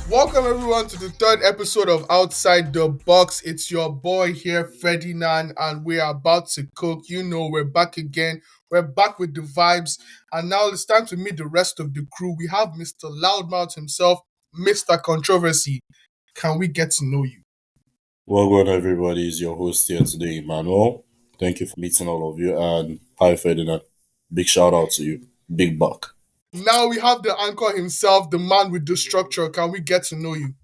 Welcome everyone to the third episode of Outside the Box. It's your boy here, Ferdinand, and we're about to cook. We're back again. We're back with the vibes, and now it's time to meet the rest of the crew. We have Mr. Loudmouth himself, Mr. Controversy. Can we get to know you? Welcome, everybody. Is your host here today, Emmanuel. Thank you for meeting all of you. And hi, Ferdinand. Big shout out to you. Big buck. Now we have the anchor himself, the man with the structure. Can we get to know you?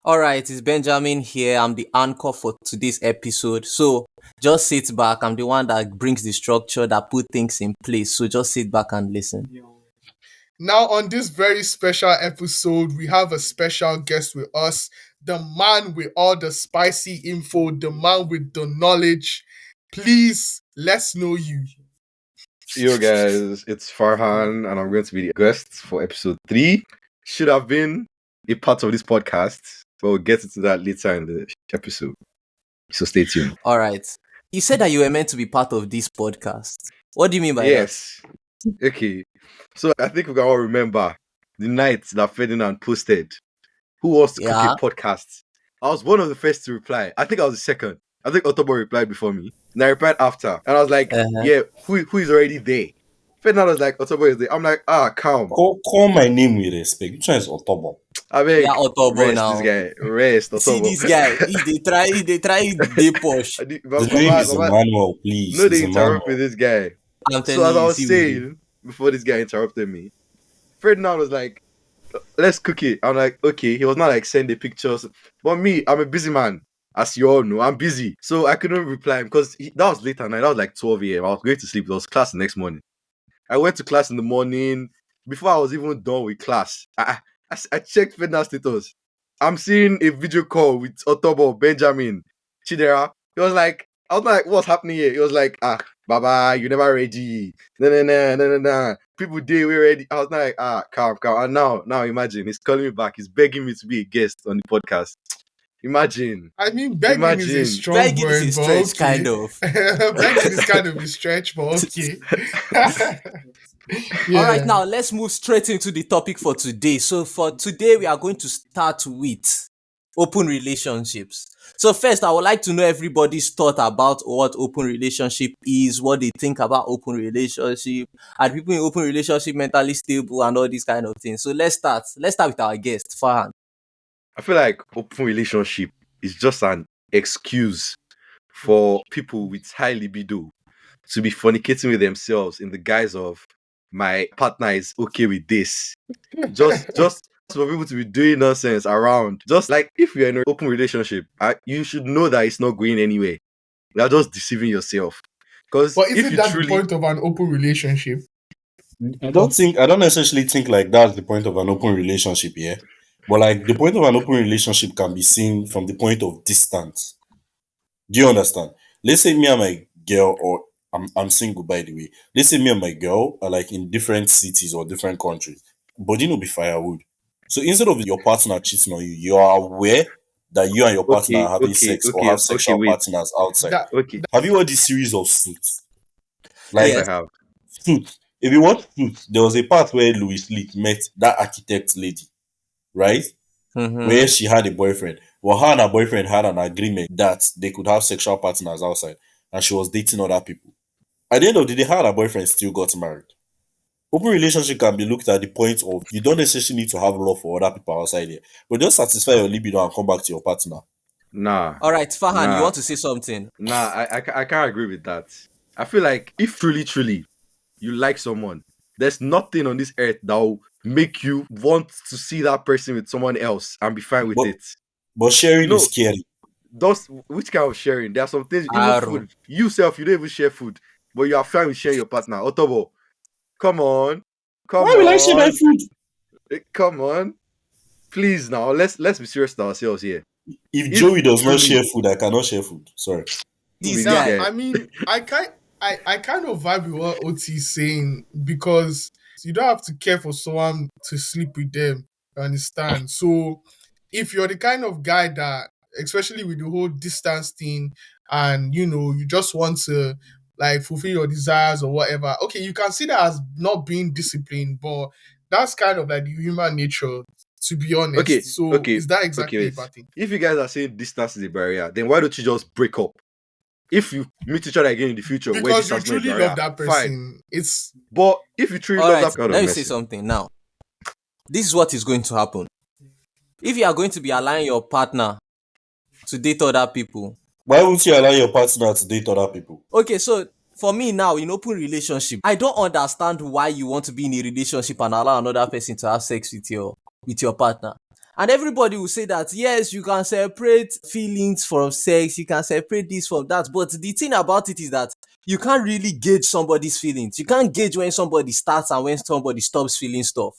All right, it's Benjamin here. I'm the anchor for today's episode. So just sit back. I'm the one that brings the structure, that put things in place. So just sit back and listen. Now, on this very special episode, we have a special guest with us, the man with all the spicy info, the man with the knowledge. Please, let's know you. Yo guys, it's Farhan and I'm going to be the guest for episode 3. Should have been a part of this podcast, but we'll get into that later in the episode. So stay tuned. All right. You said that you were meant to be part of this podcast. What do you mean by Yes. Okay. So I think we can all remember the night that Ferdinand posted who wants to Yeah. cook a podcast. I was one of the first to reply. I think I was the second. I think Otobo replied before me. And I replied after. And I was like, yeah, who is already there? Ferdinand was like, Otobo is there. I'm like, calm. Call my name with respect. Which one is Otobo? I mean, Yeah, Otobo rest now. this guy. Rest, Otobo. See this guy. they try, they push. The name is Emmanuel, please. No, they It's interrupt Emmanuel. with this guy. I'm telling So as you, I was see what you do. saying, before this guy interrupted me, Ferdinand was like, let's cook it. I'm like, okay. He was not like sending pictures. But me, I'm a busy man. As you all know, I'm busy. So I couldn't reply him because that was late at night. That was like 12 a.m. I was going to sleep. There was class the next morning. I went to class in the morning. Before I was even done with class, I checked Ferdinand's status. I'm seeing a video call with Otobo, Benjamin, Chidera. He was like, I was like, what's happening here? He was like, Baba, you never ready. No. People day we ready. I was like, calm. And now imagine, he's calling me back. He's begging me to be a guest on the podcast. Imagine. I mean, begging is a strong Begging word, is a but stretch, okay. kind of. Begging is kind of a stretch, but okay. All right, now let's move straight into the topic for today. So for today, we are going to start with open relationships. So first, I would like to know everybody's thought about what open relationship is, what they think about open relationship, are people in open relationship mentally stable and all these kind of things. So let's start. Let's start with our guest, Farhan. I feel like open relationship is just an excuse for people with high libido to be fornicating with themselves in the guise of my partner is okay with this. Just for people to be doing nonsense around. Just like if you're in an open relationship, you should know that it's not going anywhere. You're just deceiving yourself. Because But if isn't you that truly the point of an open relationship? I don't necessarily think like that's the point of an open relationship, yeah. But like the point of an open relationship can be seen from the point of distance. Do you understand? Let's say me and my girl, or I'm single by the way. Let's say me and my girl are like in different cities or different countries, but you know be firewood. So instead of your partner cheating on you, you are aware that you and your partner are having sex or have sexual wait. partners outside. Okay. Have you watched the series of Suits? Like Yes. I have. Suits. If you watch Suits, there was a part where Louis Leak met that architect lady, right? Where she had a boyfriend. Well, her and her boyfriend had an agreement that they could have sexual partners outside, and she was dating other people. At the end of the day, her and her boyfriend still got married. Open relationship can be looked at the point of you don't necessarily need to have love for other people outside here, but just satisfy your libido and come back to your partner. Nah. All right, Farhan, you Nah. want to say something? Nah, I can't agree with that. I feel like if truly you like someone, there's nothing on this earth that will make you want to see that person with someone else and be fine with But- it. But sharing No. is scary. Which kind of sharing? There are some things, even Aru. food. You self, you don't even share food, but you are fine with sharing your partner. Otobo, come on. Why will I share my food? Come on. Please now, let's be serious to ourselves here. If If Joey does not truly- share food, I cannot share food. Sorry. This Now, guy. Yeah. I mean, I kind of vibe with what OT is saying because you don't have to care for someone to sleep with them. You understand? So if you're the kind of guy that, especially with the whole distance thing, and you just want to like fulfill your desires or whatever, okay, you can see that as not being disciplined, but that's kind of like the human nature. to be Okay, honest. So okay, is that okay. exactly a Wait. bad thing? If you guys are saying distance is a barrier, then why don't you just break up? If you meet each other again in the future where Because you distance is not a truly love barrier, that fine. person. It's But if you truly All love right, that kind of let me say messy, something now. This is what is going to happen. If you are going to be allowing your partner to date other people, Why won't you allow your partner to date other people? okay, so for me now in open relationship, I don't understand why you want to be in a relationship and allow another person to have sex with your partner. And everybody will say that yes, you can separate feelings from sex, you can separate this from that. But the thing about it is that you can't really gauge somebody's feelings. You can't gauge when somebody starts and when somebody stops feeling stuff.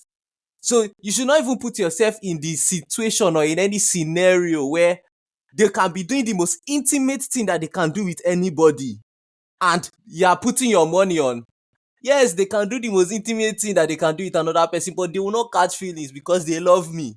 So you should not even put yourself in the situation or in any scenario where they can be doing the most intimate thing that they can do with anybody. And you are putting your money on. Yes, they can do the most intimate thing that they can do with another person, but they will not catch feelings because they love me.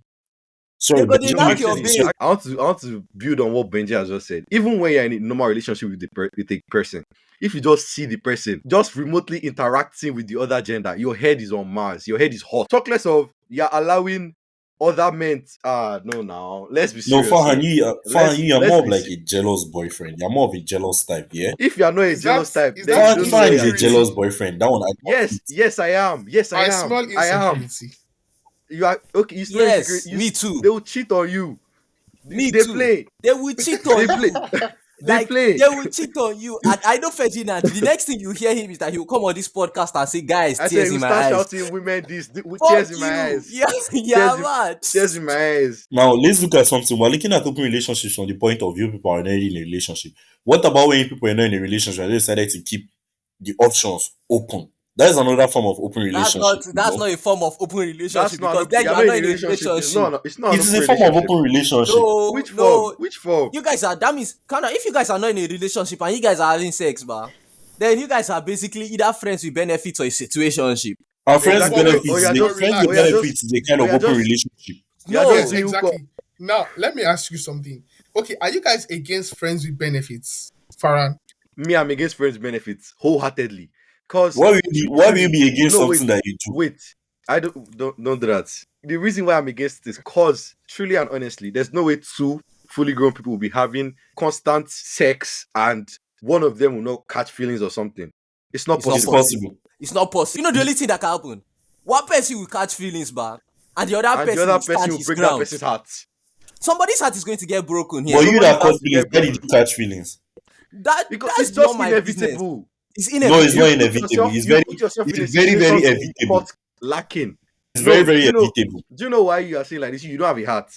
They Sorry, go, they no, knock Benji. your actually, So babe. I want to build on what Benji has just said. Even when you're in a normal relationship with with a person, if you just see the person just remotely interacting with the other gender, your head is on Mars. Your head is hot. Talk less of you're allowing other men. No, now let's be no, serious here. Farhan, you are Let's more of be. like a jealous boyfriend. You're more of a jealous type, yeah. If you are not a is that jealous type, is then that you don't know Farhan what is you're a doing. jealous insecurity? boyfriend. That one I Yes, confused. yes, I am. Yes, I I am. smell I am. insecurity. You are okay. You smell insecurity. Yes, me too. They will cheat on you. Me They too. play. They will cheat They on play. you. They Like play. they will cheat on you. And I know Ferdinand. The next thing you hear him is that he will come on this podcast and say, "Guys, I said tears you in my start eyes." shouting women this with Fuck tears in my you. eyes. Yeah, yeah, Tears in, mad. tears in my eyes. Now let's look at something. We're looking at open relationships from the point of view people are already in a relationship. What about when people are not in a relationship and they decided to keep the options open? That is another form of open That's not relationship, you that's know. not a form of open relationship That's not because an, then you you're are not in not a in a relationship. relationship. It's not It an is open a form of relationship. open relationship. No, Which form? no. Which form? You guys are that means kind of if you guys are not in a relationship and you guys are having sex, then you guys are basically either friends with benefits or a situationship. Our friends with But Exactly. wait, Or benefits, you're the but just friends with or you're relax. just benefits is a kind or of you're open just relationship. you're Yes, just No, doing hook up. exactly. Now let me ask you something. Okay, are you guys against friends with benefits, Farhan? Me, I'm against friends benefits wholeheartedly. Cause Why will you truly, be against no, wait, something that you do? wait. I don't do that. The reason why I'm against this, cause truly and honestly, there's no way two fully grown people will be having constant sex and one of them will not catch feelings or something. It's not it's not It's possible. possible. possible. It's not possible. You know the only thing that can happen. One person will catch feelings back, and the other And the person other will person stand will his break that ground. person's heart. Somebody's heart is going to get broken But here. you Somebody's that caught heart will feelings, get why did you broken. catch feelings? Because That's it's beyond just my business. inevitable. It's No, it's You not inevitable. inevitable. you put yourself in a It's very, very situation to be evitable. caught lacking. It's very, No, very evitable. do you know why you are saying like this? You don't have a heart.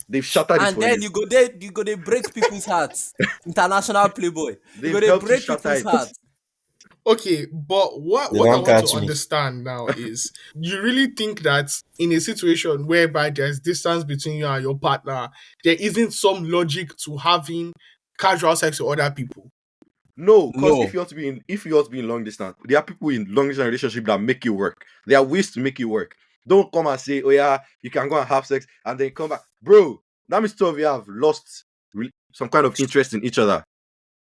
They've shattered it And for then you. you go they break people's hearts. International playboy. You go They've they helped you break shatter people's it. hearts. Okay, but what They what I don't want to catch me. understand now is you really think that in a situation whereby there's distance between you and your partner, there isn't some logic to having casual sex with other people? No, because No. if you want to be in long distance, there are people in long distance relationship that make it work. There are ways to make it work. Don't come and say, oh yeah, you can go and have sex and then come back. Bro, that means two of you have lost some kind of interest in each other.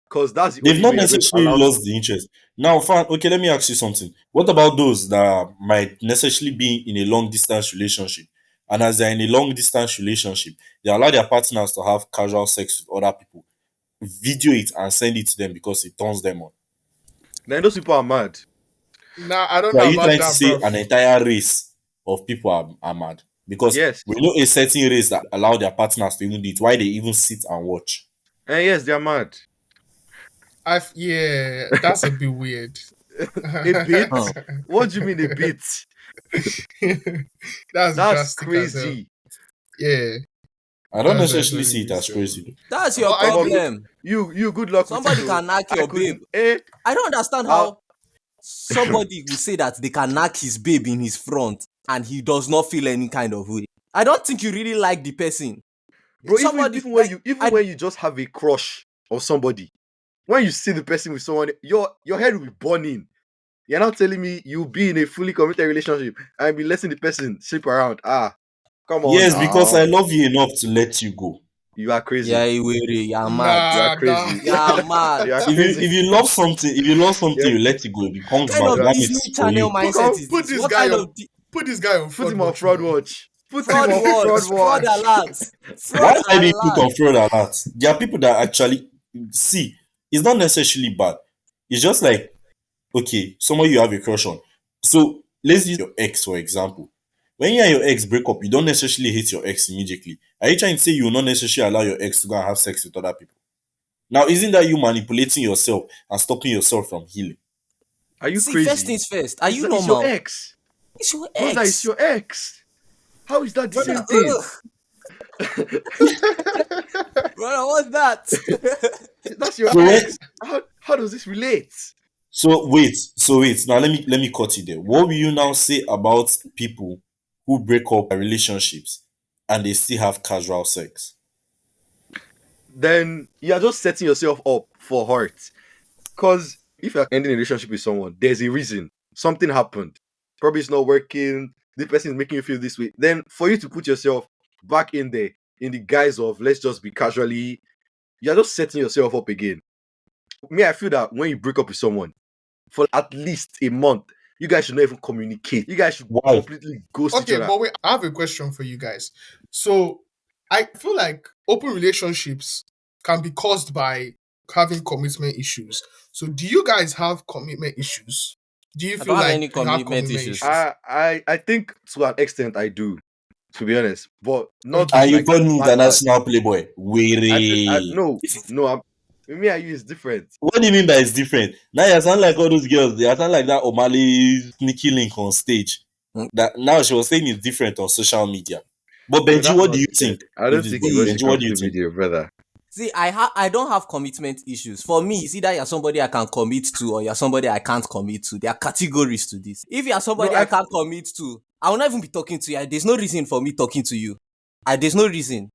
Because that's the They've only not way you're going to necessarily allow. lost the interest. Now, fine, okay, let me ask you something. What about those that might necessarily be in a long distance relationship? And as they're in a long distance relationship, they allow their partners to have casual sex with other people, video it and send it to them because it turns them on. Then those people are mad. Nah, I don't So are know you about trying to that, say bro. an entire race of people are mad? Because Yes. we know a certain race that allow their partners to even do it, why they even sit and watch. And yes, they're mad. Yeah, that's a bit weird. A bit? Huh. What do you mean a bit? That's That's drastic as hell. crazy. Yeah, I don't that's necessarily actually a see it bit as so. crazy. That's But your I But think problem. you good luck with it. Somebody Oh. can knock I your babe. couldn't I don't understand I'll, how somebody will say that they can knock his babe in his front and he does not feel any kind of way. I don't think you really like the person. bro, Somebody even like even when you just have a crush on somebody, when you see the person with someone, your head will be burning. You're not telling me you'll be in a fully committed relationship and be letting the person sleep around. Come on Yes, because now. I love you enough to let you go. You are yeah, crazy. you're mad. You are nah, nah. crazy. You're mad. You are If crazy. you love something, Yeah, you let it go. It What becomes kind of you are, Disney vanity for Channel you. mindset come is Put this? this What guy kind on of put this guy on put fraud him on watch fraud more. watch. Put him Fraud on fraud watch. Fraud watch. alert. Why Fraud are they put alert. on fraud alert? There are people that actually see. It's not necessarily bad. It's just like, okay, someone you have a crush on. So let's use your ex for example. When you and your ex break up, you don't necessarily hate your ex immediately. Are you trying to say you will not necessarily allow your ex to go and have sex with other people? Now, isn't that you manipulating yourself and stopping yourself from healing? Are you See, first crazy? things first. Are you It's your normal? ex. It's your Brother, it's ex. your ex. How is that the Brother, same thing? brother, what's that? That's your So when ex. How does this relate? so wait. Now let me cut you there. What will you now say about people who break up their relationships and they still have casual sex? Then you're just setting yourself up for hurt. Because if you're ending a relationship with someone, there's a reason. Something happened. Probably it's not working. This person is making you feel this way. Then for you to put yourself back in there in the guise of let's just be casually, you're just setting yourself up again. Me, I feel that when you break up with someone for at least a month, you guys should not even communicate. You guys should Why? completely ghost each Okay, other. but wait, I have a question for you guys. So I feel like open relationships can be caused by having commitment issues. So do you guys have commitment issues? Do you I feel don't have like any you have commitment commitment issues. issues? I think to an extent I do, to be honest, but not Okay. Are you like calling bad bad. international playboy? I Weary. no, me and you is different. What do you mean by it's different? Now you sound like all those girls. They sound like that O'Malley sneaky link on stage. Hmm. That now she was saying it's different on social media. But No, Benji, that's what do not. you think? I Leave don't this think boy. it's when See, she Benji, what comes do you to think? video, brother. see, I don't have commitment issues. For me, it's either you're somebody I can commit to or you're somebody I can't commit to. There are categories to this. If you're No, somebody I can't commit to, I will not even be talking to you. There's no reason for me talking to you. There's no reason.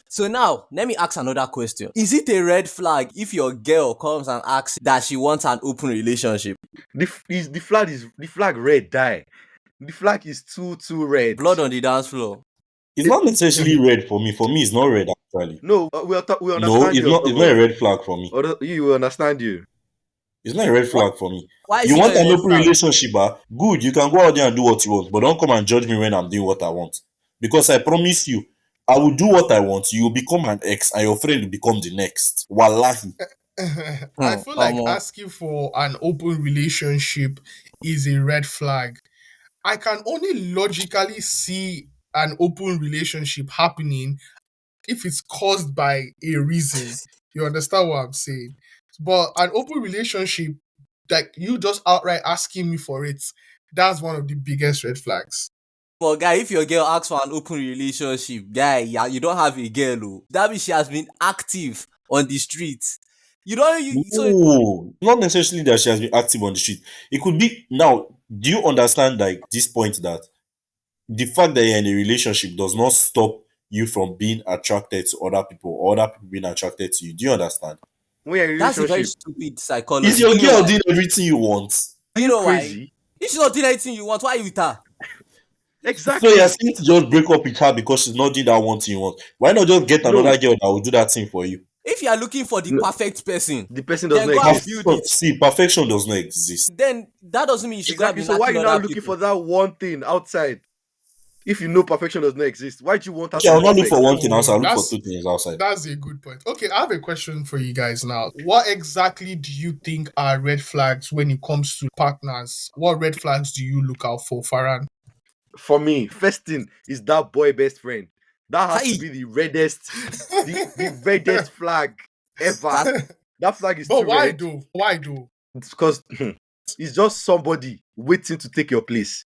So now, let me ask another question. Is it a red flag if your girl comes and asks that she wants an open relationship? the flag red die. The flag is too red. Blood on the dance floor. It's not necessarily red for me. For me, it's not red actually. No, we No, understand it's you, not. It's not a Octobus. red flag for me. You will understand you. It's not a red Why, flag for me. why is You it not want a an red open flag? relationship, good. You can go out there and do what you want, but don't come and judge me when I'm doing what I want. Because I promise you, I will do what I want. You will become an ex, and your friend will become the next. Wallahi. I feel like Um, asking for an open relationship is a red flag. I can only logically see an open relationship happening if it's caused by a reason. You understand what I'm saying? But an open relationship, like you just outright asking me for it, that's one of the biggest red flags. but guy, if your girl asks for an open relationship, guy, yeah, you don't have a girl, oh. That means she has been active on the streets. You don't, so No, not necessarily that she has been active on the street. It could be now. Do you understand like this point that the fact that you're in a relationship does not stop you from being attracted to other people or other people being attracted to you? Do you understand? When you're in a that's a very relationship, stupid Is psychology. your Do you know girl why? doing everything you want? are Do you you know why? crazy? If she's not doing anything you want, why are you with her? So you're Exactly. saying to just break up with her because she's not doing that one thing you want. Why not just get No, another girl that will do that thing for you? If you are looking for the no, perfect person, the person does then not go and exist. build it. See, perfection does not exist. Then that doesn't mean you should go and Exactly. be So why are knocking you now other looking people. for that one thing outside? If you know perfection does not exist, why do you want her Okay, to I'll be not look perfect? for one thing outside. Oh, I'll look for two things outside. that's a good point. Okay, I have a question for you guys now. What exactly do you think are red flags when it comes to partners? What red flags do you look out for, Farhan? For me, first thing is that boy best friend. That has to Hi, be the reddest flag ever. that That flag is But too why red. though? Why though? It's because it's just somebody waiting to take your place.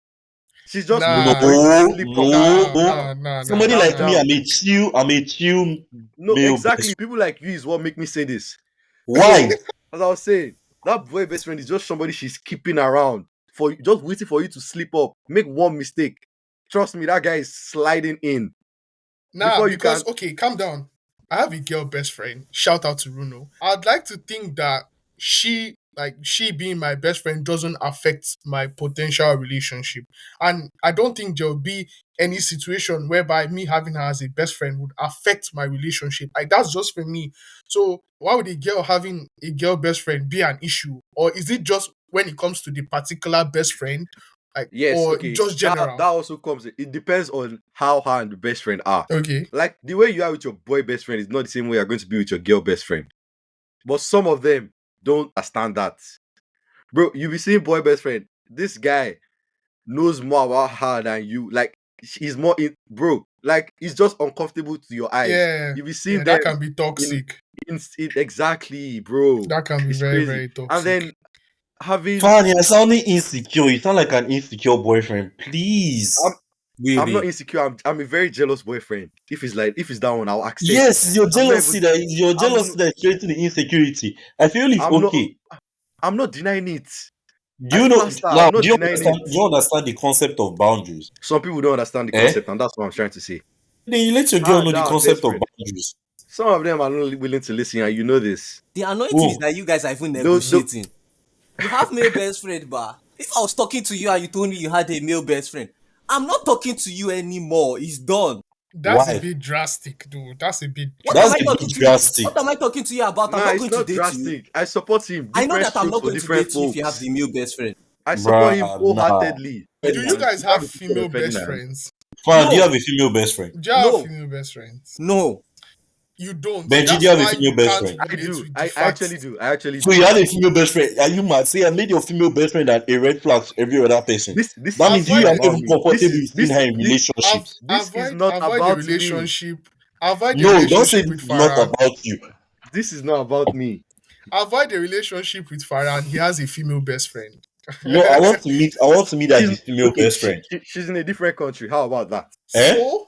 She's just waiting Nah, for you to No, slip up. nah, no. nah, nah, nah, Somebody Calm like me, nah. down. I'm a chill No, male exactly. best. People like you is what make me say this. Why? So, as I was saying, that boy best friend is just somebody she's keeping around for just waiting for you to slip up, make one mistake. Trust me, that guy is sliding in Nah, before you because can. okay, calm down. I have a girl best friend. Shout out to Runo. I'd like to think that she being my best friend doesn't affect my potential relationship. And I don't think there'll be any situation whereby me having her as a best friend would affect my relationship. Like that's just for me. So why would a girl having a girl best friend be an issue? Or is it just when it comes to the particular best friend? Like, Yes, or okay. just That general? also comes. It depends on how her and the best friend are. Okay. Like the way you are with your boy best friend is not the same way you're going to be with your girl best friend. But some of them don't understand that. Bro, you be seeing boy best friend. This guy knows more about her than you. Like he's more in bro. Like it's just uncomfortable to your eyes. Yeah. You be seeing Yeah, them that can be in, toxic. exactly, bro. That can be It's very, crazy. very And toxic. then having Fine, you're sounding insecure. You sound like an insecure boyfriend. I'm Please. I'm not Really. insecure. I'm a very jealous boyfriend. If it's that one, I'll accept. Yes, it's your I'm not even jealousy that your I'm jealousy that is creating the insecurity. I feel it's I'm not okay. I'm not denying it. Do I you know passed out. now? I'm not denying it. Do you understand the concept of boundaries? Some people don't understand the Eh? concept, and that's what I'm trying to say. Then you let your girl Ah, know the that best concept of friend. boundaries. Some of them are not willing to listen, and you know this. The annoying thing is Who? that you guys are even Don't negotiating. You have male best friend, but if I was talking to you and you told me you had a male best friend, I'm not talking to you anymore. It's done. That's a Why? bit drastic, dude. That's a bit What am That's I a drastic. talking bit to you? drastic. What am I talking to you about? I'm Nah, not it's going to not date you. drastic. I support him. I know Different that I'm strokes not for going to different date you if you have folks. the male best friend. I support him Bruh, nah. wholeheartedly. Do you Ferdinand. guys You can't have be picking on female best Ferdinand. friends? Fine, do you No, have a female best friend? Do you have no, female best friends? no. You don't. Benji, do you That's have a why you female best can't friend? I relate do. with the I fact. actually do. I actually So do. you have a female best friend. Are you mad? Say I made your female best friend and a red flag to every other person. This That is means this is you Avoid are not not the about even me. comfortable with seeing her in relationships. This is avoid not avoid the about me. relationship. Avoid the No, don't say relationship with this is not Farhan. about you. This is not about me. Avoid the relationship with Farhan. He has a female best friend. No, I want to meet that She's his female okay. best friend. She's in a different country. How about that? Eh? So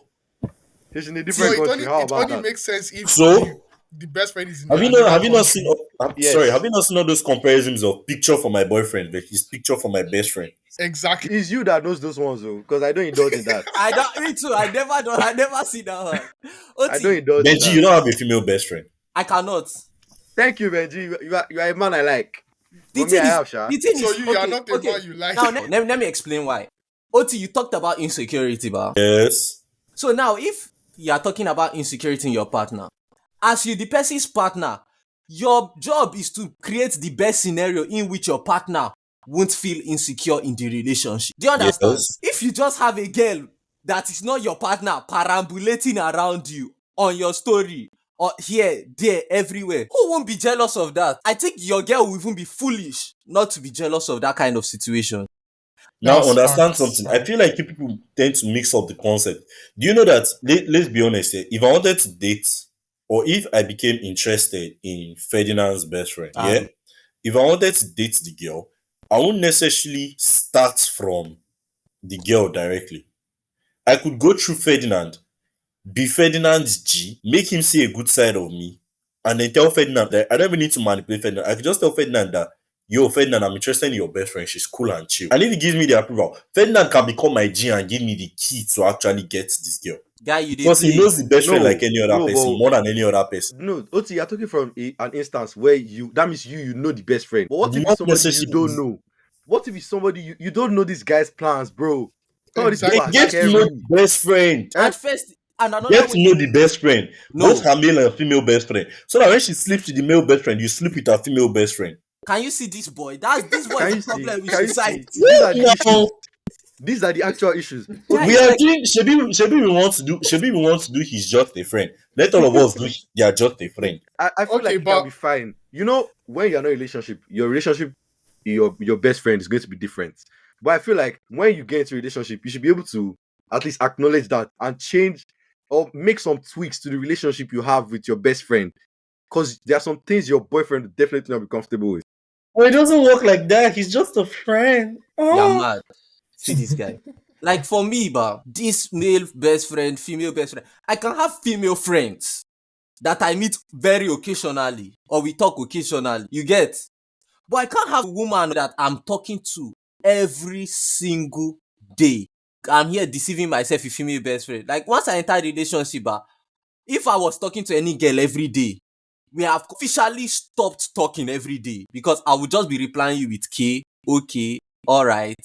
She's in a so different country. How it about only that? makes sense if So the best friend is in have another you not seen country. I'm sorry, have Yes. you not seen all those comparisons of picture for my boyfriend versus picture for my best friend? Exactly. It's you that knows those ones though, because I don't indulge in that. I don't. Me too. I never see that one. I don't Oti, indulge in Benji, that. you don't have a female best friend. I cannot. Thank you, Benji. You are a man I like. The But me, thing I is, have, Sha. the thing So is, you are okay, not a okay. man you like. Now let me explain why. Oti, you talked about insecurity, ba. Yes. So now, if you are talking about insecurity in your partner, as you the person's partner, your job is to create the best scenario in which your partner won't feel insecure in the relationship. Do you understand? Yes. If you just have a girl that is not your partner perambulating around you on your story or here, there, everywhere, who won't be jealous of that? I think your girl will even be foolish not to be jealous of that kind of situation. Now That's understand facts. something. I feel like you people tend to mix up the concept. Do you know that let's be honest here, if I wanted to date or if I became interested in Ferdinand's best friend, yeah, Um, if I wanted to date the girl, I won't necessarily start from the girl directly. I could go through Ferdinand, be Ferdinand's G, make him see a good side of me, and then tell Ferdinand that I don't even need to manipulate Ferdinand. I could just tell Ferdinand that, yo, Ferdinand, I'm interested in your best friend. She's cool and chill. And if he gives me the approval, Ferdinand can become my G and give me the key to actually get this girl. guy, you dey Because he play. knows the best friend like No, any other no, person, but more than any other person. no, Oti, you're talking from an instance where that means you know the best friend. But what if it's Not somebody you don't necessarily. know? What if it's somebody you don't know this guy's plans, bro? Some of these people Then are Exactly. get That's to know true. scary. the best friend. Eh? At first, and another Get way, to know the best friend, both no. her male and female best friend. So that when she sleeps with the male best friend, you sleep with her female best friend. Can you see this boy? This boy Can is a you see? problem with Can you see? society. These are the Now issues. These are the actual issues. Guy, we Okay, are like, doing Shebi we want to do Shebi we want to do he's just a friend. Let all of us do they are just a friend. I feel Okay, like it can be but fine. You know, when you're not in a relationship, your best friend is going to be different. But I feel like when you get into a relationship, you should be able to at least acknowledge that and change or make some tweaks to the relationship you have with your best friend. Because there are some things your boyfriend will definitely not be comfortable with. Well, it doesn't work like that. He's just a friend. you're Oh. mad. See this guy. Like for me, this male best friend, female best friend, I can have female friends that I meet very occasionally or we talk occasionally. You get? But I can't have a woman that I'm talking to every single day. I'm here deceiving myself with female best friend. Like once I enter the relationship, if I was talking to any girl every day, we have officially stopped talking every day because I would just be replying you with K, okay, all right.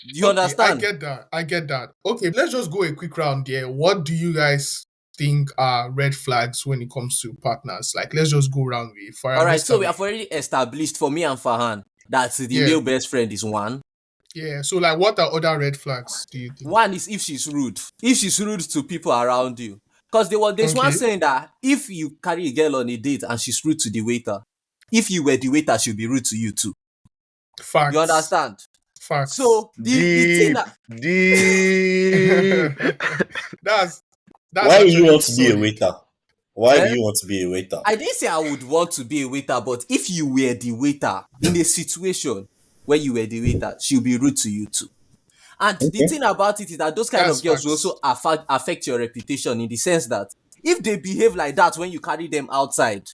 Do you okay, I understand? get that. I get that. Okay, let's just go a quick round here. What do you guys think are red flags when it comes to partners? Like, let's just go round with All Farhan. right, Let's so start we with have already established for me and Fahan that the yeah. male best friend is one. Yeah. So like, what are other red flags? Do you think? One is if she's rude. If she's rude to people around you. Because there's one Okay. saying that if you carry a girl on a date and she's rude to the waiter, if you were the waiter, she'll be rude to you too. You Facts. understand? Facts. So the thing Deep, that deep. that's that's Why do you actually want to be a solid. waiter? Why do eh, you want to be a waiter? I didn't say I would want to be a waiter, but if you were the waiter in a situation where you were the waiter, she'll be rude to you too. And the Okay. thing about it is that those kind That's of girls will facts. also affect your reputation in the sense that if they behave like that when you carry them outside,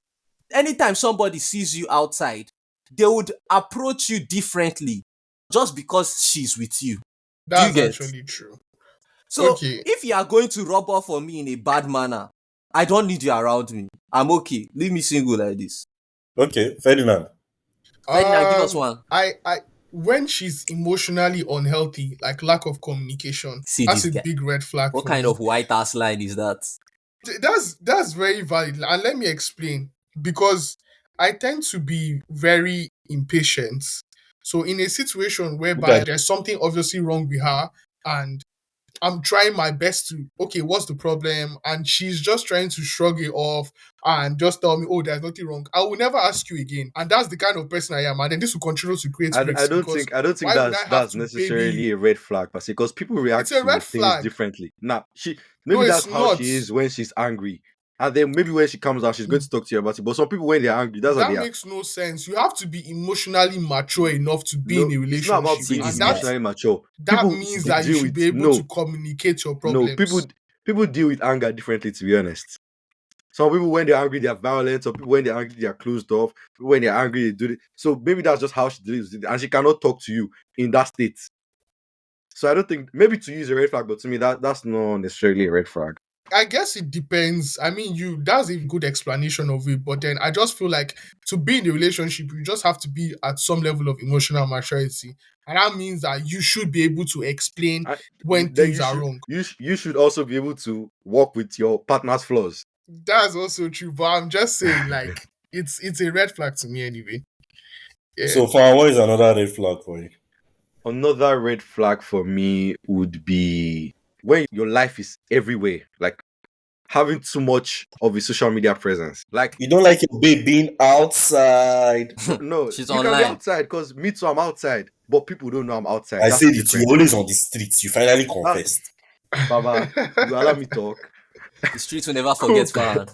anytime somebody sees you outside, they would approach you differently just because she's with you. Do you That's get? actually true. So Okay. if you are going to rub off on me in a bad manner, I don't need you around me. I'm okay. Leave me single like this. Okay, Ferdinand. Ferdinand, give us one. I when she's emotionally unhealthy, like lack of communication, See that's this a guy. big red flag What for kind me. of white ass line is that? That's very valid, and let me explain. Because I tend to be very impatient. So in a situation Okay. whereby there's something obviously wrong with her, and I'm trying my best to, okay, what's the problem? And she's just trying to shrug it off and just tell me, oh, there's nothing wrong. I will never ask you again. And that's the kind of person I am. And then this will continue to create I rifts, don't because think I don't think why would I have that's to baby you? necessarily a red flag per se, because people It's react a red to things flag. differently. Now, No, maybe it's that's how not. she is when she's angry, and then maybe when she comes out, she's going to talk to you about it. But some people, when they're angry, that's how That they are. makes no sense. You have to be emotionally mature enough to be in No, a it's not about relationship. See being And this guy. that's emotionally mature. that People means that you deal should with be able to communicate your no problems. people deal with anger differently. To be honest, some people when they're angry they're violent. Some people when they're angry they're closed off. People, when they're angry they do it. So maybe that's just how she deals with it, and she cannot talk to you in that state. So I don't think maybe to use a red flag, but to me that's not necessarily a red flag. I guess it depends. I mean, that's a good explanation of it, but then I just feel like to be in a relationship, you just have to be at some level of emotional maturity. And that means that you should be able to explain I, when then things are wrong. you should also be able to work with your partner's flaws. That's also true, but I'm just saying, like, it's a red flag to me anyway. Yeah. So far, what is another red flag for you? Another red flag for me would be when your life is everywhere, like having too much of a social media presence. Like You don't like your babe being outside. no, She's you can be online. outside because me too, I'm outside, but people don't know I'm outside. I That's the said it. You're difference. always on the streets. You finally That confessed. Baba, you allow me talk. The streets will never forget Cook. Farhan.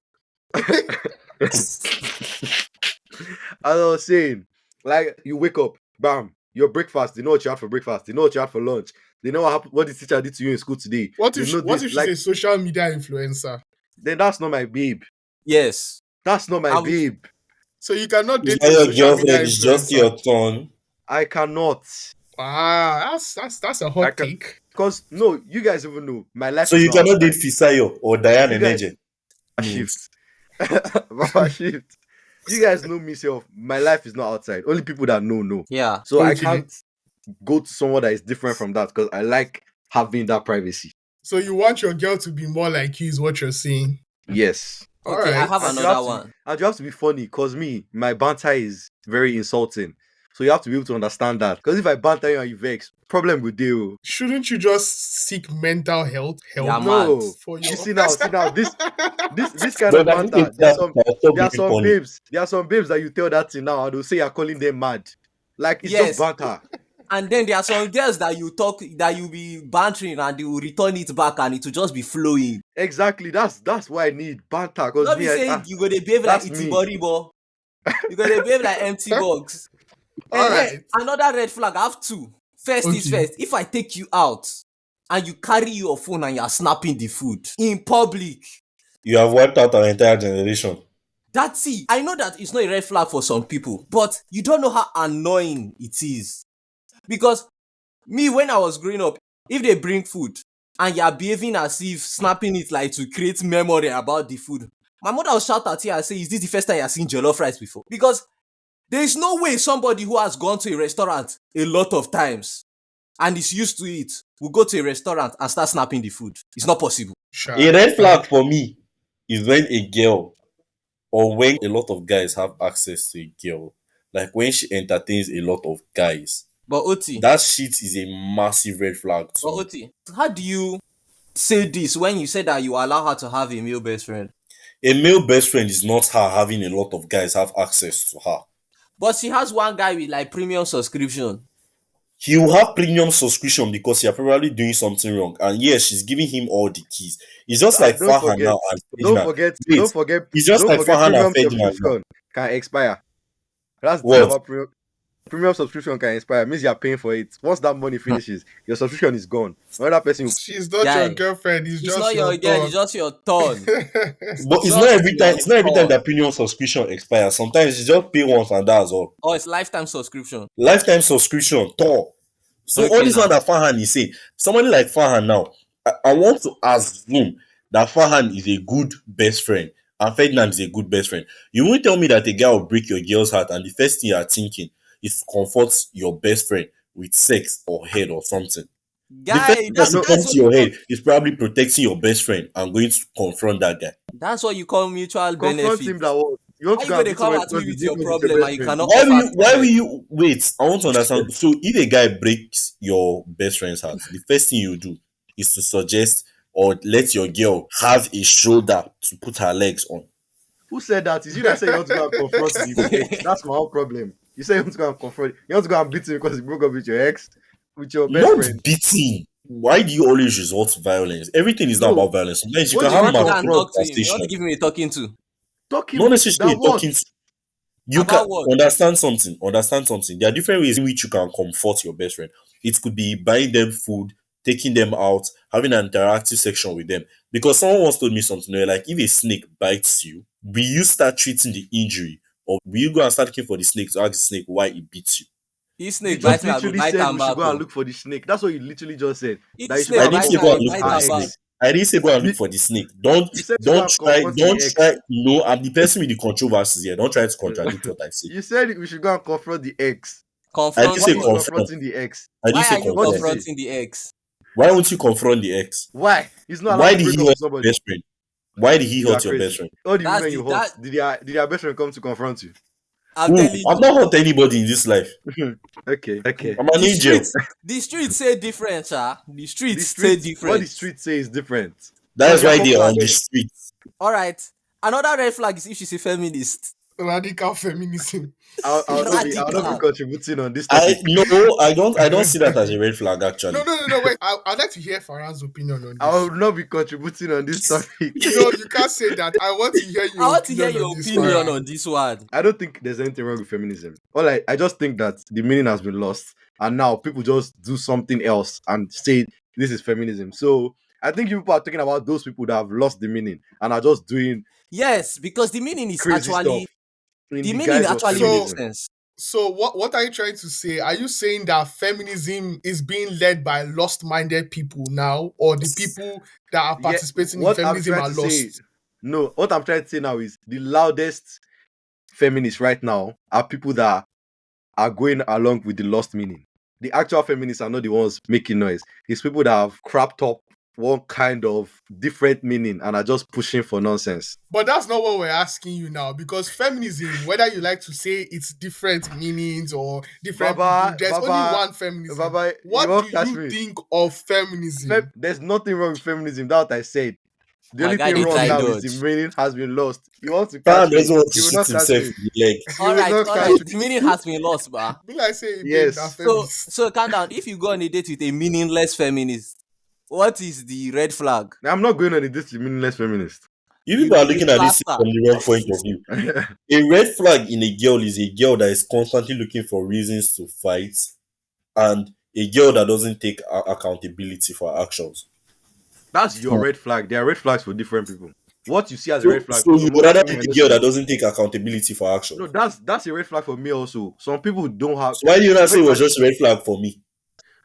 As I was saying, like you wake up, bam, your breakfast. They know what you had for breakfast. They know what you had for lunch. They know what happened, what the teacher did to you in school today. They know What this. if she's Like a social media influencer? then that's not my babe. Yes. That's not my And we, babe. So you cannot It's date not a your social media girlfriend. It's just influencer. your turn. I cannot. Ah, that's a I hot can take. because no, you guys even know my life So is you not cannot date outside. Fisayo or Diane You guys Eneje. No. shift. Baba shift. You guys know me self. My life is not outside. Only people that know. yeah. So I Okay. can't go to someone that is different from that because I like having that privacy. So you want your girl to be more like you, is what you're saying. Yes. All Okay, I right. have And you have another to one. and you have to be funny because me, my banter is very insulting. So you have to be able to understand that. Because if I banter you and you vex, problem with you. Shouldn't you just seek mental health Yeah, help mad. No. for You your see now, this kind But of I think banter. it's that stop There are being some funny. babes, that you tell that thing now and they'll say you're calling them mad. Like it's just Yes. banter. And then there are some girls that you be bantering and they will return it back and it will just be flowing. Exactly. That's why I need banter. Because Not be me, saying you go to behave like that's itty me. boribo. You go to behave like empty box. All And right. another red flag, I have two. First is Okay. first, if I take you out and you carry your phone and you're snapping the food in public, You have wiped out our entire generation. that's it. I know that it's not a red flag for some people, but you don't know how annoying it is. Because me, when I was growing up, if they bring food and you're behaving as if snapping it like to create memory about the food, my mother will shout at you and say, is this the first time you've seen jollof rice before? Because there is no way somebody who has gone to a restaurant a lot of times and is used to it will go to a restaurant and start snapping the food. It's not possible. A Sure. red flag for me is when a girl or when a lot of guys have access to a girl. Like when she entertains a lot of guys. But Oti, That shit is a massive red flag to but me. Oti, how do you say this when you said that you allow her to have a male best friend? A male best friend is not her having a lot of guys have access to her. But she has one guy with like premium subscription. He will have premium subscription because you're probably doing something wrong. And yes, she's giving him all the keys. It's just like And Farhan now and don't Ferdinand. forget, Wait, don't forget, it's just don't like forget. Farhan and Premium Ferdinand now. subscription can expire. That's the thing What? about premium subscription can expire. Means you're paying for it. Once that money finishes, your subscription is gone. Another person, She's not your Guy, girlfriend, it's it's just not your your girl, it's thought. just your turn. But It's it's not just every time. your It's not every time turn. that premium subscription expires. Sometimes you just pay once and that's all. Or it's lifetime subscription. Lifetime subscription, Tor. So all Okay this one now. that Farhan is saying, somebody like Farhan now, I want to assume that Farhan is a good best friend and Ferdinand is a good best friend. You won't tell me that a guy will break your girl's heart and the first thing you are thinking is to comfort your best friend with sex or head or something. The first Guy, thing that should come that's to what you your call head is probably protecting your best friend and going to confront that guy. that's what you call mutual confront him benefit. that what you want How to you go and gonna beat come somebody at me because with you your didn't know he's your problem best and you friend. cannot Why will offer you why will comment? you wait? I want to understand. So if a guy breaks your best friend's heart, the first thing you do is to suggest or let your girl have a shoulder to put her legs on. Who said that? Is you that say you want to go and confront the ex? That's my whole problem. You say you want to go and confront. You want to go and beat him because he broke up with your ex, with your best Not friend. beating. Why do you always resort to violence? Everything is not No, about violence. Sometimes you what can do you You have mean want to go and mature confront? talk to him. You want to conversation. give him a talking to. Talk Not him necessarily that what? talking. You can About what? understand something. Understand something. There are different ways in which you can comfort your best friend. It could be buying them food, taking them out, having an interactive section with them. Because someone once told me something. They're like, if a snake bites you, will you start treating the injury, or will you go and start looking for the snake to ask the snake why it beats you? If You snake just bite me, I go literally bite said am we should back. go and Oh. look for the snake. That's what you literally just said. If That you should go I snake and didn't bite say me, go I and go confront look bite for our the am back. snake. ex. I didn't say go and You, look for the snake. Don't you said you go don't and try confront the don't ex. try no, I'm the person with the controversies here. Don't try to contradict what I say. You said we should go and confront the ex. I didn't Confront What say is what? confront. confronting the ex? I didn't Why say are you What confront. is it? confronting the ex? Why won't you confront the ex? Why? He's not allowed Why to did break he up hurt with your somebody. best friend? Why did he You are hurt your best crazy. friend? All the That's women the you hurt, that did your best friend come to confront you? I'm Who? telling I've you. not hurt anybody in this life. Okay, okay. I'm an The angel. streets, the streets say different, sir. The The streets say streets, what the different. streets say is different. That Because is you're why they are popular on the there. street. All right. Another red flag is if she's a feminist. Radical feminism. I'll not be Radical. contributing on this topic. I don't see that as a red flag No, actually. no, no, no, wait. I'd like to hear Farah's opinion on I this. will not be contributing on this topic. No, you can't say that. I want to hear I your want to hear opinion on your this, opinion Farah. on this one. I don't think there's anything wrong with feminism. I just think that the meaning has been lost, and now people just do something else and say this is feminism. So I think you people are talking about those people that have lost the meaning and are just doing Yes, because the meaning is crazy stuff actually in the the meaning guise of actually makes So, feminism. sense. so what are you trying to say? Are you saying that feminism is being led by lost-minded people now, or the people that are Yeah, participating in what I'm feminism trying are to say, lost? no, what I'm trying to say now is the loudest feminists right now are people that are going along with the lost meaning. The actual feminists are not the ones making noise. It's people that have crapped up one kind of different meaning and are just pushing for nonsense. But that's not what we're asking you now, because feminism, whether you like to say it's different meanings or different people, Baba, there's only Baba, one feminism. Baba, you What do won't catch you me. think of feminism? There's nothing wrong with feminism. That's what I said. The My only guy, thing they wrong try now is the dodge. meaning has been lost. You want to Fan catch me? doesn't want to You will shoot not catch himself me. in the leg. You will not All catch right. me. The meaning has been lost, bah. Be like say again that Yes. So, feminist. so calm down. If you go on a date with a meaningless feminist, what is the red flag? I'm not going on a date with meaningless feminist. You You people are will be looking at this plaster. from the wrong point of view. A red flag in a girl is a girl that is constantly looking for reasons to fight, and a girl that doesn't take accountability for her actions. That's your red flag. There are red flags for different people. What you see as a red So, flag so for you would other rather people pick might a not girl see that it. doesn't take accountability for her No, actions. that's a red flag for me also. Some people don't have So why do you not say red it was flags. just a red flag for me?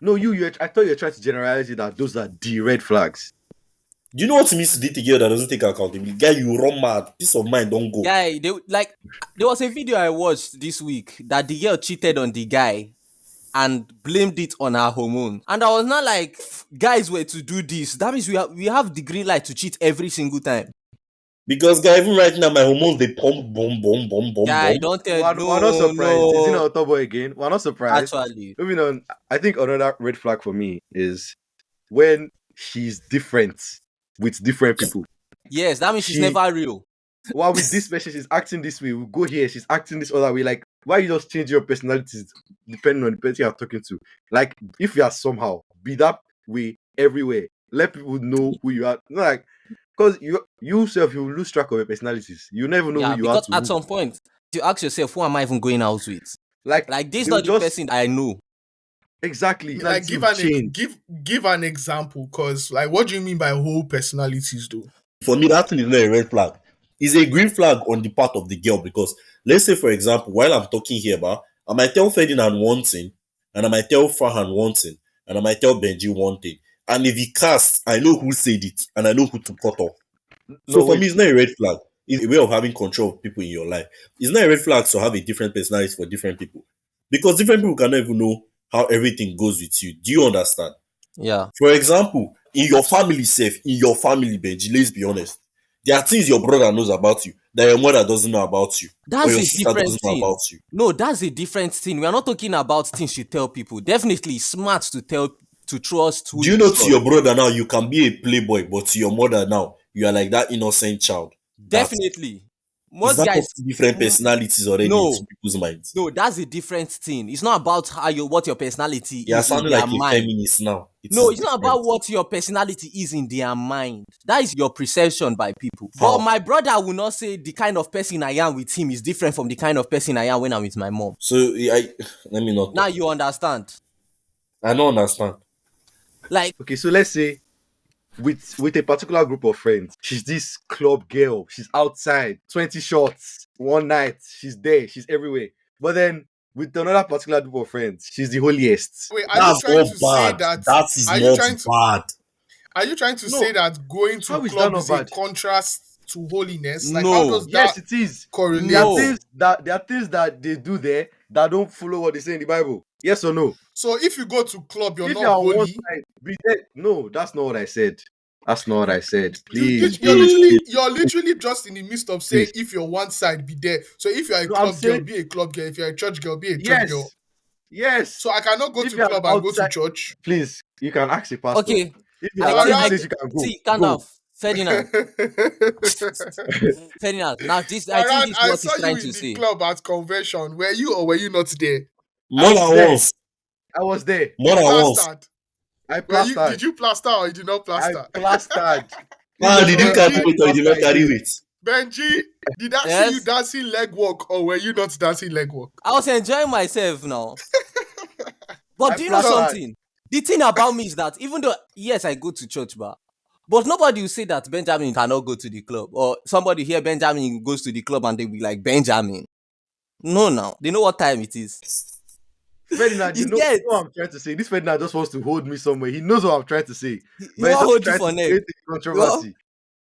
No, I thought you were trying to generalize it that those are the red flags. Do you know what it means to date a girl that doesn't take accountability? Guy, you run mad. Peace of mind don't go. Guy, there was a video I watched this week that the girl cheated on the guy and blamed it on her hormone. And I was not like, guys were to do this. That means we have the green light to cheat every single time. Because guy, even right now, my hormones they pump, boom, boom, boom, boom, Guy, boom. don't tell. We're not No, surprised. Is he no. not a top boy again? We're not surprised. Actually, Moving on, I think another red flag for me is when she's different with different people. yes, that means she's She never real. while with this person, she's acting this way. We go here, she's acting this other way. Like, why you just change your personalities depending on the person you're talking to? Like, if you are somehow, be that way everywhere. Let people know who you are. Not like, because you yourself, you lose track of your personalities. You never know who Yeah, you are because to at who. some point you ask yourself, who am I even going out with? Like, Like this is they'll not the just person I know. exactly Like personality will change. give an example, cause like what do you mean by whole personalities though? For me, that thing is not a red flag. It's a green flag on the part of the girl because let's say, for example, while I'm talking here about, I might tell Ferdinand one thing, and I might tell Farhan one thing, and I might tell Benji one thing. And if he casts, I know who said it, and I know who to cut off. So No, for me, wait. it's not a red flag. It's a way of having control of people in your life. It's not a red flag to have a different personality for different people. Because different people cannot even know how everything goes with you. Do you understand? Yeah. For example, in your family self, in your family, Benji, let's be honest. There are things your brother knows about you that your mother doesn't know about you, or That's your a sister different doesn't know thing. about you. No, that's a different thing. We are not talking about things you tell people. Definitely it's smart to trust who Do you you know to trust. your brother now you can be a playboy, but to your mother now you are like that innocent child? That Definitely. is Most that not guys different personalities already no, into people's minds? no, that's a different thing. It's not about what your personality You are is in sounding their like a mind. feminist now. It No, is it's not different. about what your personality is in their mind. That is your perception by people. But How? my brother will not say the kind of person I am with him is different from the kind of person I am when I'm with my mom. So let me not Now talk. you understand. I don't understand. Like, Okay, so let's say with a particular group of friends, she's this club girl. She's outside, 20 shots, one night. She's there. She's everywhere. But then with another particular group of friends, she's the holiest. Wait, are you That's trying not to say bad. that That is are you not trying to bad. are you trying to say No, that going to how is that club not is a bad? contrast to holiness? Like how no, does that Yes, it is. There are correlate? no. things that they do there that don't follow what they say in the Bible. Yes or no? So if you go to club, you're If not you're on one holy. side, be there. No, that's not what I said. That's not what I said. You Please, please, literally please, you're literally just in the midst of saying please. if you're one side, be there. So if you're a No, I'm club girl, saying be a club girl. If you're a church girl, be a church girl. yes. Yes. So I cannot go If to you're club and go to outside, church. please, you can ask the pastor. Okay. If I you're can if he I says you can go, see calm down. go. Ferdinand. Ferdinand. Now this I think Farhan, this is I what saw he's you trying in to the say. club at convention. Were you or were you not there? I More was than there. once. I was there. More You than once. plastered. I Were you? plastered. Did you plaster or you did not I plaster? plastered. If Ah, you're did you talking carry about Benji, my weight or you did plaster not carry again, weight? Benji, did I see you Yes. dancing leg walk or were you not dancing leg walk? I was enjoying myself now. But I do you know So plastered. something? The thing about me is that even though yes, I go to church, but nobody will say that Benjamin cannot go to the club. Or somebody here, Benjamin goes to the club and they'll be like, Benjamin. No, now. They know what time it is. Ferdinand, You you get know what I'm trying to say. This Ferdinand just wants to hold me somewhere. He knows what I'm trying to say, you but he's want just hold you trying for to neck. create a You want, controversy.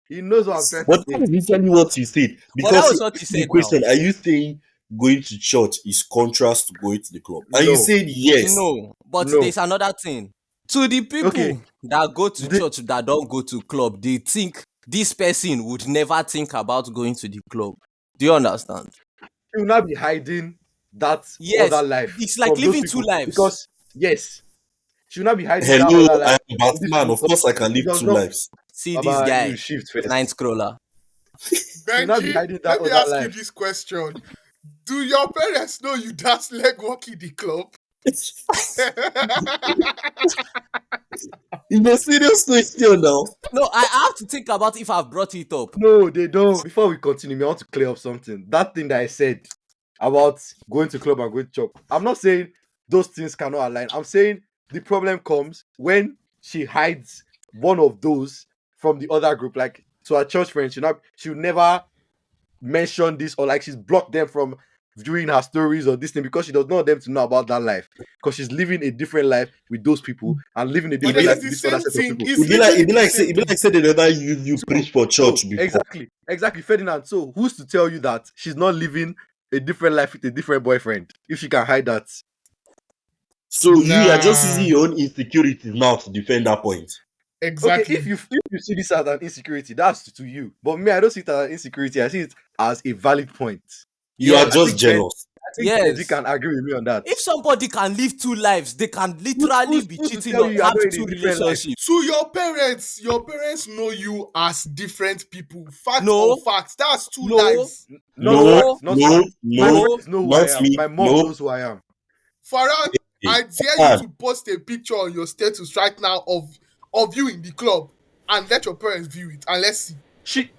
He knows what I'm trying to But that say. is literally what you said. but that Because was you what you asked me the said now. question, are you saying going to church is contrast to going to the club? And you No, said yes. No, but no. there's another thing. To the Okay, people that go to the, church that don't go to club, they think this person would never think about going to the club. Do you understand? he will not be hiding that other Yes, life it's like from those living two people lives. because yes, she will not be hiding that Hello, other I life am from these Batman. people Of because course I can she live does two not. lives. See this Baba, you guy, shift nine first. scroller. She will not be Benji, hiding that let me other ask you life. this question. Do your parents know you dance leg walk in the club? In a serious question now. No, I have to think about if I've brought it up. No, they don't. Before we continue, I want to clear up something. That thing that I said about going to club and going to chop. I'm not saying those things cannot align. I'm saying the problem comes when she hides one of those from the other group. Like to her church friends, she'll never mention this or like she's blocked them from viewing her stories or this thing because she does not want them to know about that life. Because she's living a different life with those people and living a It But be different then like life it's with the this other same set of thing. people. It's it be like literally it be the like say same it be thing. like say they never use you preach for So church before. exactly, Ferdinand. So who's to tell you that she's not living a different life with a different boyfriend if she can hide that? So you are just using Nah. your own insecurities now to defend that point. Exactly. if you see this as an insecurity, that's to you. But me, I don't see it as an insecurity. I see it as a valid point. You are Yes, I just think Ben, jealous. I think Benji yes. can agree with me on that. If somebody can live two lives, they can literally be Who's to cheating tell or you are have not in two a different life? relationships. To your parents know you as different people. Fact or No, fact. That's two no, lives. Not No, no, facts, not no, facts. My no, no. friends know who I not am. me. My mom No. knows who I am. Farhan, Hey, I dare you man, to post a picture on your status right now of you in the club and let your parents view it and let's see. She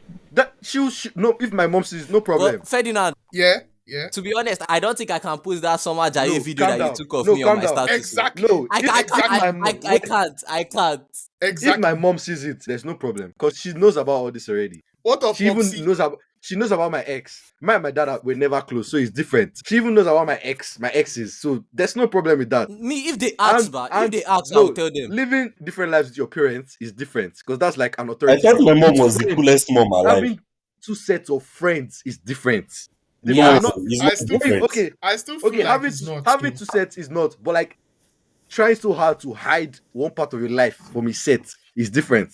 no. If my mom sees, no problem. But Ferdinand, Yeah, yeah. to be honest, I don't think I can post that Summer Jaye No, video calm that you down. took of No, me on calm my down. status. Oh. Exactly. No, I can't, if Exactly. my mom, I can't. if my Exactly. mom sees it, there's no problem because she knows about all this already. What of She even Popsy? knows about. She knows about my ex. My dad were never close, so it's different. She even knows about my exes, so there's no problem with that. Me, if they ask, And if they ask, I will no, tell them. living different lives with your parents is different because that's like an I authority thought figure. my mom With was the friends, coolest mom alive. having two sets of friends is different. No, They're Yeah. not it's I not still going different. okay. I still feel Okay, like it's not having though. two sets is not, but like trying so hard to hide one part of your life from a set is different.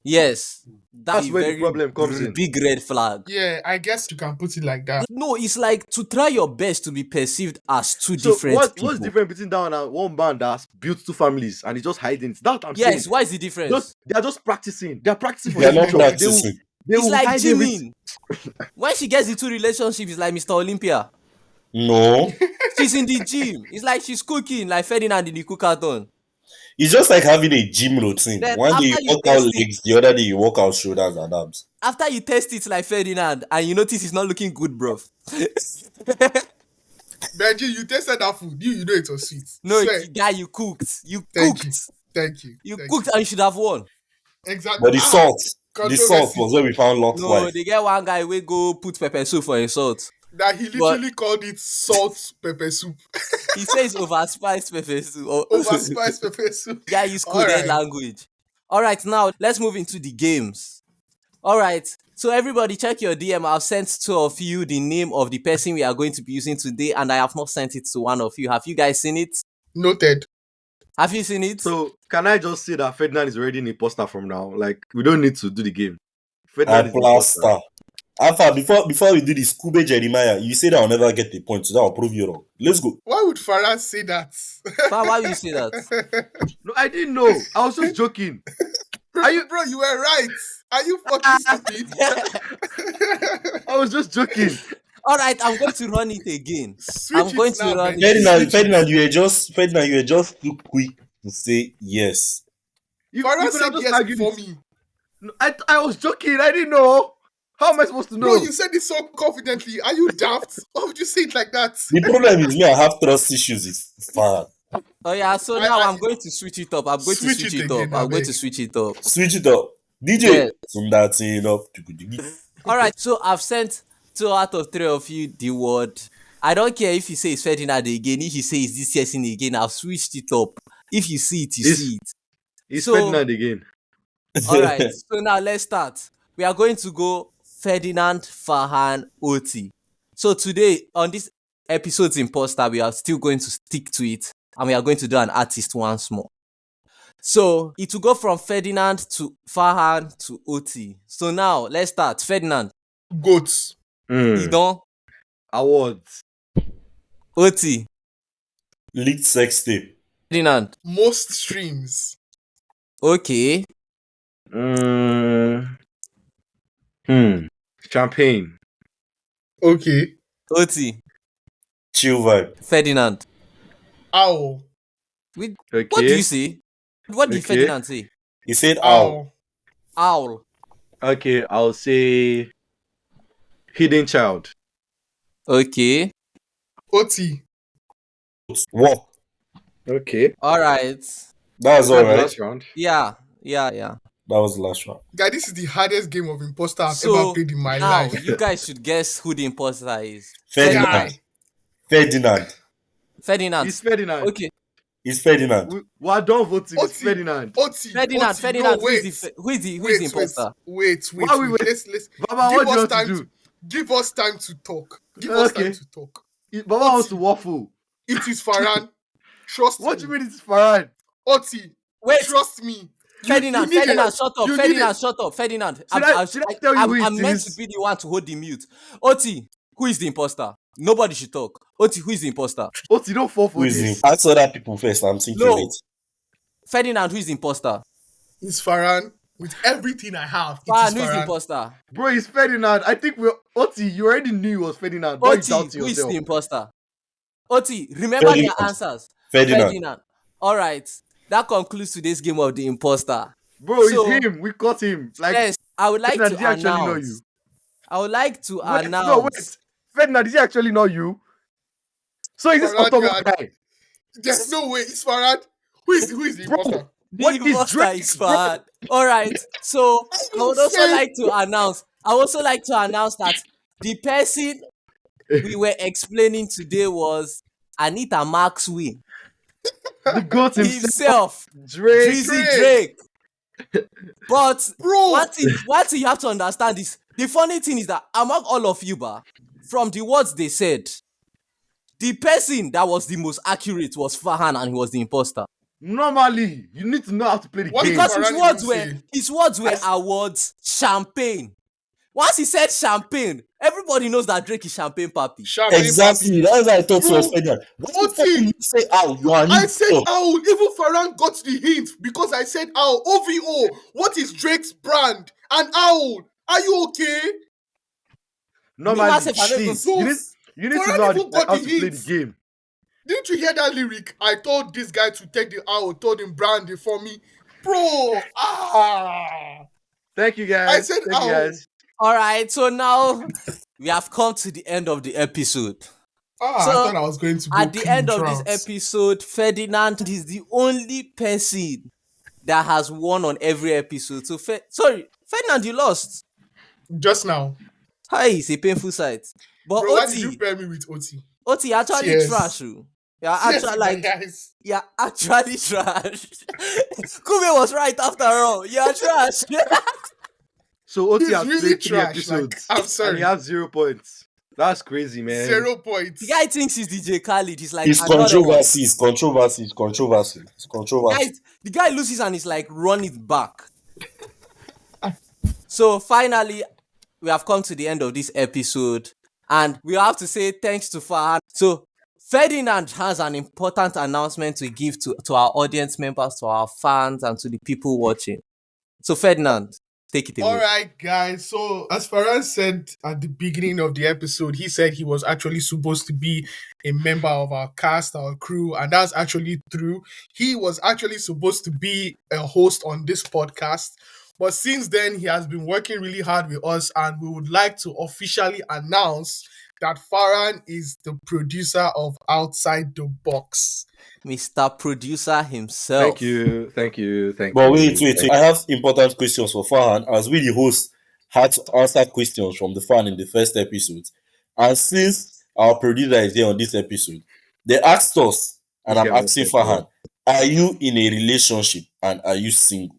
Yes. That's That's a where the very problem comes in. big red flag. Yeah, I guess you can put it like that. No, it's like to try your best to be perceived as two So different what's people. different between that and one man that's built two families and he's just hiding it? That's what I'm saying. Yes, what is the difference? They are just practicing. They are practicing for They the are not future. practicing. They It's will like hide everything. Jimin. When she gets into relationship, it's like Mr. Olympia. No. She's in the gym. It's like she's cooking, like Ferdinand in the cookathon. It's just like having a gym routine. Then One day you after you work out test it, legs, the other day you work out shoulders and arms. like Ferdinand, and you notice it's not looking good, bro. Benji, you tasted that food. You know it was sweet. No, Swear. guy, you cooked. You Thank you. cooked. Thank you. You Thank cooked you. and you should have won. Exactly. But the salt Controversy. was where we found Lot's No, wife. they get one guy we go put pepper soup for insult. That he But literally called it salt pepper soup. he says overspiced pepper soup. Over spice pepper soup. Guy use All coded right. language. All right, now let's move into the games. All right, so everybody check your DM. I've sent two of you the name of the person we are going to be using today, and I have not sent it to one of you. Have you guys seen it? Noted. Have you seen it? So can I just say that Ferdinand is already an imposter from now? Like we don't need to do the game. I Ferdinand is an imposter. plaster. Alpha, before we do this, Kube Jeremiah, you said I'll never get the point, so that will prove you wrong. Let's go. Why would Farah say that? Why will you say that? No, I didn't know. I was just joking. Bro, you were right. Are you fucking stupid? I was just joking. All right, I'm going to run it again. Switch I'm going it to now, run Benji. it. Ferdinand, you were just too quick to say yes. You Farah could said have just yes argued before it. me. No, I was joking. I didn't know. How am I supposed to know? Bro, you said it so confidently. Are you daft? Why would you say it like that? The problem is me, I have trust issues. It's fine. Oh yeah, so now I'm going to switch it up. I'm going to Switch switch it it again, up. I'm going abeg. to switch it up. Switch it up. DJ, Yeah. turn that thing up. All right, so I've sent 2 out of 3 of you the word. I don't care if you say it's Ferdinand again. If you say it's this person again, I've switched it up. If you see it, you It's- see it. It's So- Ferdinand again. All right, so now let's start. We are going to go Ferdinand, Farhan, Oti. So today on this episode's imposter, we are still going to stick to it, and we are going to do an artist once more. So it will go from Ferdinand to Farhan to Oti. So now let's start. Ferdinand, Goats. Idon, Awards. Oti, Leaked sex tape. Ferdinand. Most streams. Okay. Champagne. Okay. Oti, Chill vibe. Ferdinand. Owl. Wait, Okay. what do you say? What did Okay. Ferdinand say? He said owl. Owl. Owl. Okay, I'll say hidden child. Okay. Oti. Walk. Okay. All right. That's That's all right. last round. Yeah. That was the last one. Guy, this is the hardest game of imposter I've So ever played in my now life. you guys should guess who the imposter is. Ferdinand. Guy. Ferdinand. Ferdinand. It's Ferdinand. Okay. It's Ferdinand. We are done voting. It's Oti. Ferdinand. Oti. Ferdinand. Oti. Ferdinand. No, wait. Who is the Wait, imposter? wait. Why we wait? Let's Baba, give what do you us want to time do? give us time to talk. Give us time to talk. Baba wants to waffle. It is Farhan. Trust What me. do you mean it's Farhan? Oti, Wait. trust me. You need a Shut up. you need a Ferdinand, shut up. Ferdinand, Should I tell you who it I'm meant to is? be the one to hold the mute. Oti, who is the imposter? Nobody should talk. Oti, who is the imposter? Oti, don't fall Who for is him? this. Ask other people first. I'm thinking. Wait. No. Ferdinand, who is the imposter? It's Farhan. With everything I have, it is Farhan, who is the Farhan. imposter? Bro, it's Ferdinand. I think we're Oti, you already knew it was Ferdinand. Why are you Oti, doubting who is yourself? the imposter? Oti, remember their Ferdinand. answers. Ferdinand. All right. That concludes today's game of the imposter. Bro, it's So, him. We caught him. Like, first, I would like Ferdinand, to did he actually know you? announce. I would like to Wait, announce. Ferdinand, did he actually know you? So is this Farhan, you Otomo are, guy? there's no way it's Farhan. Who is the Bro, imposter? The what is imposter Drake? is Farhan. All right. So I would also Say- like to announce. That the person we were explaining today was Anita Maxwell The goat himself. himself, Drake. Drizzy Drake. But Bro, one thing you have to understand is the funny thing is that among all of you, from the words they said, the person that was the most accurate was Farhan, and he was the imposter. Normally, you need to know how to play the What game. Because Farhan even say? his words were awards champagne. Once he said champagne, everybody knows that Drake is champagne papi. Champagne Exactly. papi. That's why I thought it Bro, was Ferdinand. What the fuck Oti, did you say? Oh, you are an I said imposter. owl. Even Farhan got the hint because I said owl. OVO. What is Drake's brand? An owl. Are you okay? Normally, myself, I don't see, even- So, you need to Farhan know how even got how the to play the hints. game. Didn't you hear that lyric? I told this guy to take the owl, told him brand it for me. Bro, Thank you guys. I said Thank you owl. guys. All right, so now we have come to the end of the episode. I So, thought I was going to go At the clean end of this trouts. episode, Ferdinand is the only person that has won on every episode. So, Ferdinand, you lost. Just now. Hi, it's a painful sight. But Bro, why did you Oti, pair me with Oti? Oti, actually Cheers. trash. Oh. You're Cheers, actually my guys. you're actually trash. Kube was right after all. You're trash. So Oti He's has really played 3 trash, episodes. like, I'm And sorry. he has 0 points. That's crazy, man. 0 points. The guy thinks he's DJ Khaled. He's like It's another one. controversy. It's controversy. It's controversy. It's controversy. Guys, the guy loses and he's like, run it back. So finally, we have come to the end of this episode, and we have to say thanks to Farhan. So Ferdinand has an important announcement to give to our audience members, to our fans, and to the people watching. So Ferdinand, take it away. All right, guys. So, as Farhan said at the beginning of the episode, he said he was actually supposed to be a member of our cast, our crew, and that's actually true. He was actually supposed to be a host on this podcast, but since then, he has been working really hard with us, and we would like to officially announce that Farhan is the producer of Outside the Box. Mr. Producer himself. Thank you. Thank you. Thank But you. wait. I have important questions for Farhan, as we, the host, had to answer questions from the fan in the first episode. And since our producer is here on this episode, they asked us, and This I'm guy wants asking to Farhan, are you in a relationship and are you single?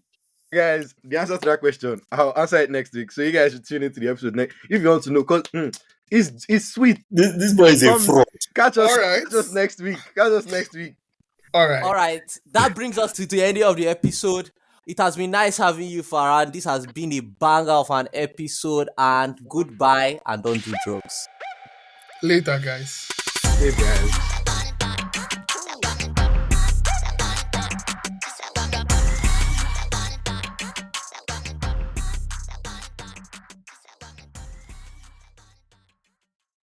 Guys, the answer to that question, I'll answer it next week. So you guys should tune into the episode next if you want to know. Because it's sweet. This boy is a Come- fraud. Catch us, All right. catch us next week. Catch us next week. All right. All right, that brings us to the end of the episode. It has been nice having you, Farhan. This has been a banger of an episode, and goodbye, and don't do drugs. Later, guys. Hey guys.